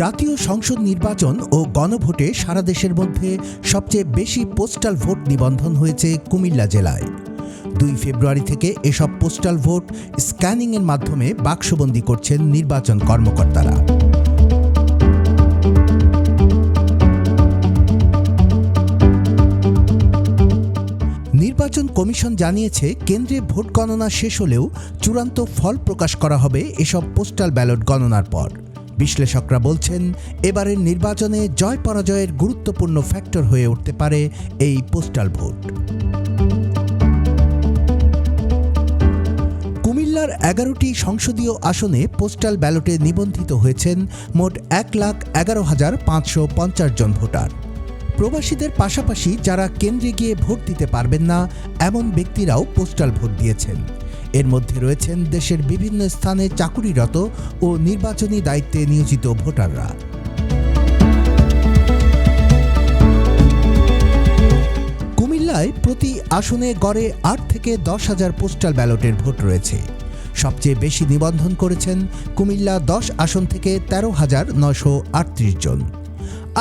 জাতীয় সংসদ নির্বাচন ও গণভোটে সারা দেশের মধ্যে সবচেয়ে বেশি পোস্টাল ভোট নিবন্ধন হয়েছে কুমিল্লা জেলায়। 2 ফেব্রুয়ারি থেকে এসব পোস্টাল ভোট স্ক্যানিংয়ের মাধ্যমে বাক্সবন্দী করছেন নির্বাচন কর্মকর্তারা। নির্বাচন কমিশন জানিয়েছে, কেন্দ্রে ভোট গণনা শেষ হলেও চূড়ান্ত ফল প্রকাশ করা হবে এসব পোস্টাল ব্যালট গণনার পর। বিশ্লেষকরা বলছেন, এবারের নির্বাচনে জয় পরাজয়ের গুরুত্বপূর্ণ ফ্যাক্টর হয়ে উঠতে পারে এই পোস্টাল ভোট। কুমিল্লার 11টি সংসদীয় আসনে পোস্টাল ব্যালটে নিবন্ধিত হয়েছেন মোট 1,11,550 জন ভোটার। প্রবাসীদের পাশাপাশি যারা কেন্দ্রে গিয়ে ভোট দিতে পারবেন না এমন ব্যক্তিরাও পোস্টাল ভোট দিয়েছেন। এর মধ্যে রয়েছেন দেশের বিভিন্ন স্থানে চাকুরিরত ও নির্বাচনী দায়িত্বে নিয়োজিত ভোটাররা। কুমিল্লায় প্রতি আসনে গড়ে 8 থেকে 10,000 পোস্টাল ব্যালটের ভোট রয়েছে। সবচেয়ে বেশি নিবন্ধন করেছেন কুমিল্লা 10 আসন থেকে 13,938 জন।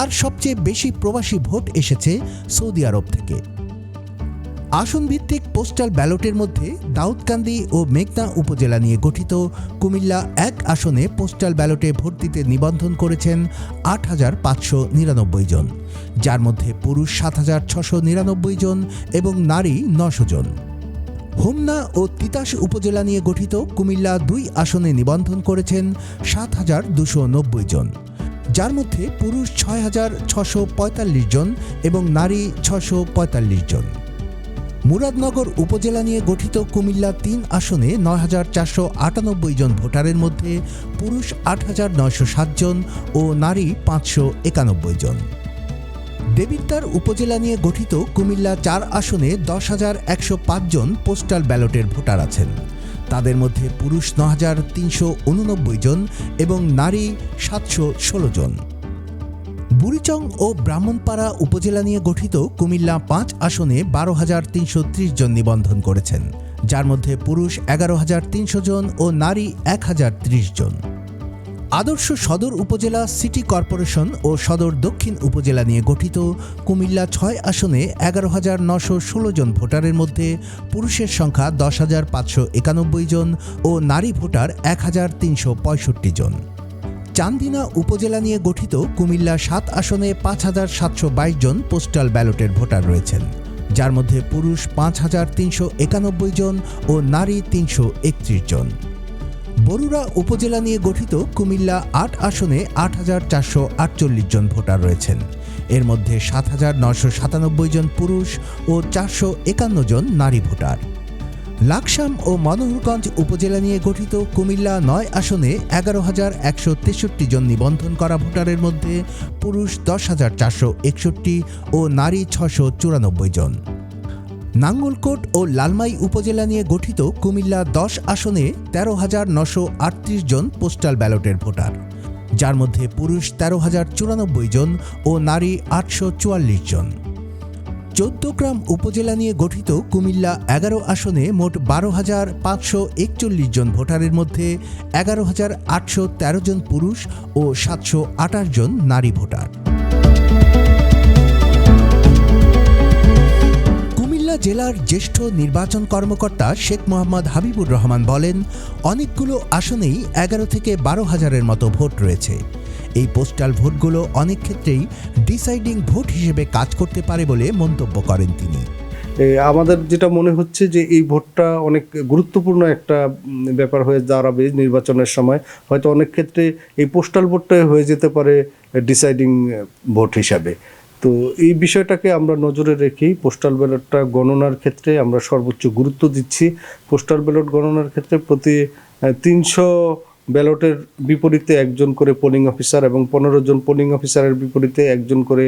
আর সবচেয়ে বেশি প্রবাসী ভোট এসেছে সৌদি আরব থেকে। আসনভিত্তিক পোস্টাল ব্যালটের মধ্যে দাউদকান্দি ও মেঘনা উপজেলা নিয়ে গঠিত কুমিল্লা 1 আসনে পোস্টাল ব্যালটে ভোট দিতে নিবন্ধন করেছেন 8,599 জন, যার মধ্যে পুরুষ 7,699 জন এবং নারী 900 জন। হোমনা ও তিতাস উপজেলা নিয়ে গঠিত কুমিল্লা 2 আসনে নিবন্ধন করেছেন 7,290 জন, যার মধ্যে পুরুষ 6,645 জন এবং নারী 645 জন। মুরাদনগর উপজেলা নিয়ে গঠিত কুমিল্লা 3 আসনে 9,498 জন ভোটারের মধ্যে পুরুষ 8,907 জন ও নারী 591 জন। দেবিদ্বার উপজেলা নিয়ে গঠিত কুমিল্লা 4 আসনে 10,105 জন পোস্টাল ব্যালটের ভোটার আছেন। তাদের মধ্যে পুরুষ 9,389 জন এবং নারী 716 জন। বুড়িচং ও ব্রাহ্মণপাড়া উপজেলা নিয়ে গঠিত কুমিল্লা 5 আসনে 12,330 জন নিবন্ধন করেছেন, যার মধ্যে পুরুষ 11,300 জন ও নারী 1,030 জন। আদর্শ সদর উপজেলা, সিটি কর্পোরেশন ও সদর দক্ষিণ উপজেলা নিয়ে গঠিত কুমিল্লা 6 আসনে 11,916 জন ভোটারের মধ্যে পুরুষের সংখ্যা 10,591 জন ও নারী ভোটার 1,365 জন। চান্দিনা উপজেলা নিয়ে গঠিত কুমিল্লা 7 আসনে 5,722 জন পোস্টাল ব্যালটের ভোটার রয়েছেন, যার মধ্যে পুরুষ 5,391 জন ও নারী 331 জন। বরুড়া উপজেলা নিয়ে গঠিত কুমিল্লা 8 আসনে 8,448 জন ভোটার রয়েছেন। এর মধ্যে 7,997 জন পুরুষ ও 451 জন নারী ভোটার। লাকসাম ও মনোহরগঞ্জ উপজেলা নিয়ে গঠিত কুমিল্লা 9 আসনে 11,163 জন নিবন্ধন করা ভোটারের মধ্যে পুরুষ 10,461 ও নারী 694 জন। নাঙ্গলকোট ও লালমাই উপজেলা নিয়ে গঠিত কুমিল্লা 10 আসনে 13,938 জন পোস্টাল ব্যালটের ভোটার, যার মধ্যে পুরুষ 13,094 জন ও নারী 844 জন। 14গ্রাম উপজেলা নিয়ে গঠিত কুমিল্লা 11 আসনে মোট 12,541 জন ভোটারের মধ্যে 11,813 জন পুরুষ ও 728 জন নারী ভোটার। কুমিল্লা জেলার জ্যেষ্ঠ নির্বাচন কর্মকর্তা শেখ মোহাম্মদ হাবিবুর রহমান বলেন, অনেকগুলো আসনেই 11 থেকে 12,000-এর মতো ভোট রয়েছে। এই পোস্টাল ভোটগুলো অনেক ক্ষেত্রেই ডিসাইডিং ভোট হিসেবে কাজ করতে পারে বলে মন্তব্য করেন তিনি। আমাদের যেটা মনে হচ্ছে যে এই ভোটটা অনেক গুরুত্বপূর্ণ একটা ব্যাপার হয়ে দাঁড়াবে নির্বাচনের সময়। হয়তো অনেক ক্ষেত্রে এই পোস্টাল ভোটটা হয়ে যেতে পারে ডিসাইডিং ভোট হিসাবে। তো এই বিষয়টাকে আমরা নজরে রেখেই পোস্টাল ব্যালটটা গণনার ক্ষেত্রে আমরা সর্বোচ্চ গুরুত্ব দিচ্ছি। পোস্টাল ব্যালট গণনার ক্ষেত্রে প্রতি 300 ব্যালটের বিপরীতে একজন করে পোলিং অফিসার এবং 15 জন পোলিং অফিসারের বিপরীতে একজন করে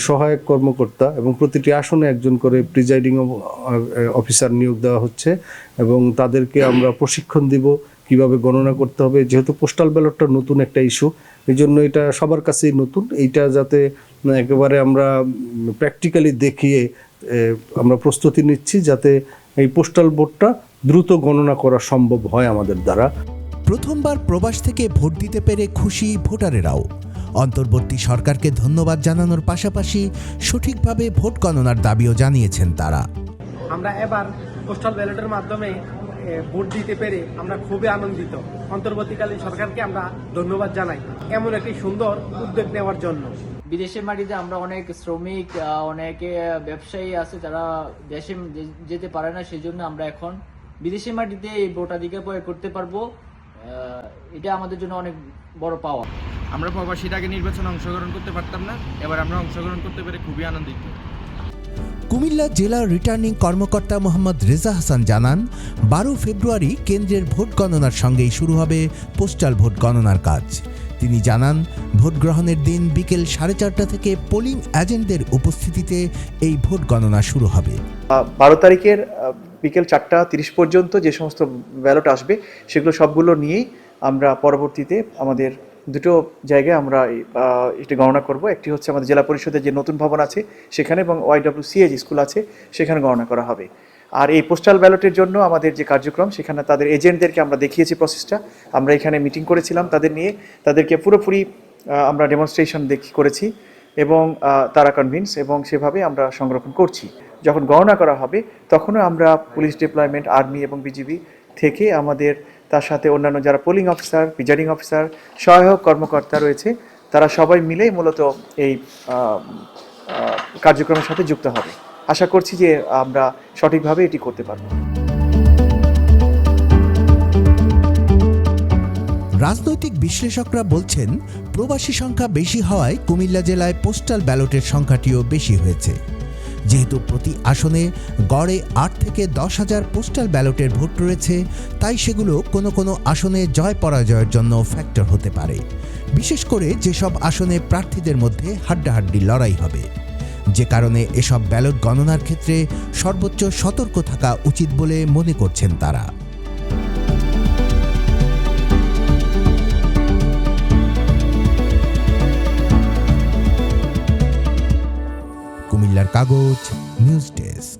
সহায়ক কর্মকর্তা এবং প্রতিটি আসনে একজন করে প্রিজাইডিং অফিসার নিয়োগ দেওয়া হচ্ছে এবং তাদেরকে আমরা প্রশিক্ষণ দিব কিভাবে গণনা করতে হবে। যেহেতু পোস্টাল ব্যালটটা নতুন একটা ইস্যু, এই জন্য এটা সবার কাছেই নতুন। এইটা যাতে একেবারে আমরা প্র্যাকটিক্যালি দেখিয়ে আমরা প্রস্তুতি নিচ্ছি যাতে এই পোস্টাল ভোটটা দ্রুত গণনা করা সম্ভব হয় আমাদের দ্বারা। প্রথমবার প্রবাস থেকে ভোট দিতে পেরে খুশি ভোটারেরাও। অন্তর্বর্তী সরকারকে ধন্যবাদ জানানোর পাশাপাশি সঠিকভাবে ভোট গণনার দাবিও জানিয়েছেন তারা। আমরা এবার পোস্টাল ব্যালটের মাধ্যমে ভোট দিতে পেরে আমরা খুবই আনন্দিত। অন্তর্বর্তীকালীন সরকারকে আমরা ধন্যবাদ জানাই এমন একটি সুন্দর উদ্যোগ নেওয়ার জন্য। বিদেশের মাটিতে আমরা অনেক শ্রমিক, অনেকে ব্যবসায়ী আছে যারা দেশে যেতে পারে না, সেই জন্য আমরা এখন বিদেশের মাটিতে এই ভোটাধিকার প্রয়োগ করতে পারবো। এটা আমাদের জন্য অনেক বড় পাওয়া। আমরা প্রবাসীর আগে নির্বাচনে অংশগ্রহণ করতে পারতাম না, এবার আমরা অংশগ্রহণ করতে পেরে খুবই আনন্দিত। কুমিল্লা জেলা রিটার্নিং কর্মকর্তা মোহাম্মদ রেজা হাসান জানান, 12 ফেব্রুয়ারি কেন্দ্রের ভোট গণনার সঙ্গেই শুরু হবে পোস্টাল ভোট গণনার কাজ। তিনি জানান, ভোট গ্রহণের দিন বিকেল 4:30 থেকে পোলিং এজেন্টদের উপস্থিতিতে এই ভোট গণনা শুরু হবে। 12 তারিখের বিকেল 4:30 পর্যন্ত যে সমস্ত ব্যালট আসবে সেগুলো সবগুলো নিয়েই আমরা পরবর্তীতে আমাদের দুটো জায়গায় আমরা এটি গণনা করব। একটি হচ্ছে আমাদের জেলা পরিষদের যে নতুন ভবন আছে সেখানে, এবং YWCA স্কুল আছে সেখানে গণনা করা হবে। আর এই পোস্টাল ব্যালটের জন্য আমাদের যে কার্যক্রম, সেখানে তাদের এজেন্টদেরকে আমরা দেখিয়েছি প্রসেসটা। আমরা এখানে মিটিং করেছিলাম তাদের নিয়ে, তাদেরকে পুরোপুরি আমরা ডেমনস্ট্রেশন করেছি এবং তারা কনভিন্স, এবং সেভাবে আমরা সংরক্ষণ করছি। যখন গণনা করা হবে তখনও আমরা পুলিশ ডিপ্লয়মেন্ট, আর্মি এবং বিজিবি থেকে আমাদের তার সাথে অন্যান্য যারা পোলিং অফিসার, প্রিজাইডিং অফিসার, সহায়ক কর্মকর্তা রয়েছে, তারা সবাই মিলেই মূলত এই কার্যক্রমের সাথে যুক্ত হবে। আশা করছি যে আমরা সঠিকভাবে এটি করতে পারব। রাজনৈতিক বিশ্লেষকরা বলছেন, প্রবাসী সংখ্যা বেশি হওয়ায় কুমিল্লা জেলায় পোস্টাল ব্যালটের সংখ্যাটিও বেশি হয়েছে। যেহেতু প্রতি আসনে গড়ে 8 থেকে 10,000 পোস্টাল ব্যালটের ভোট রয়েছে, তাই সেগুলো কোনো কোনো আসনে জয় পরাজয়ের জন্য ফ্যাক্টর হতে পারে, বিশেষ করে যেসব আসনে প্রার্থীদের মধ্যে হাড্ডাহাড্ডি লড়াই হবে। যে কারণে এসব ব্যালট গণনার ক্ষেত্রে সর্বোচ্চ সতর্ক থাকা উচিত বলে মনে করছেন তারা। কুমিল্লার কাগজ নিউজ ডেস্ক।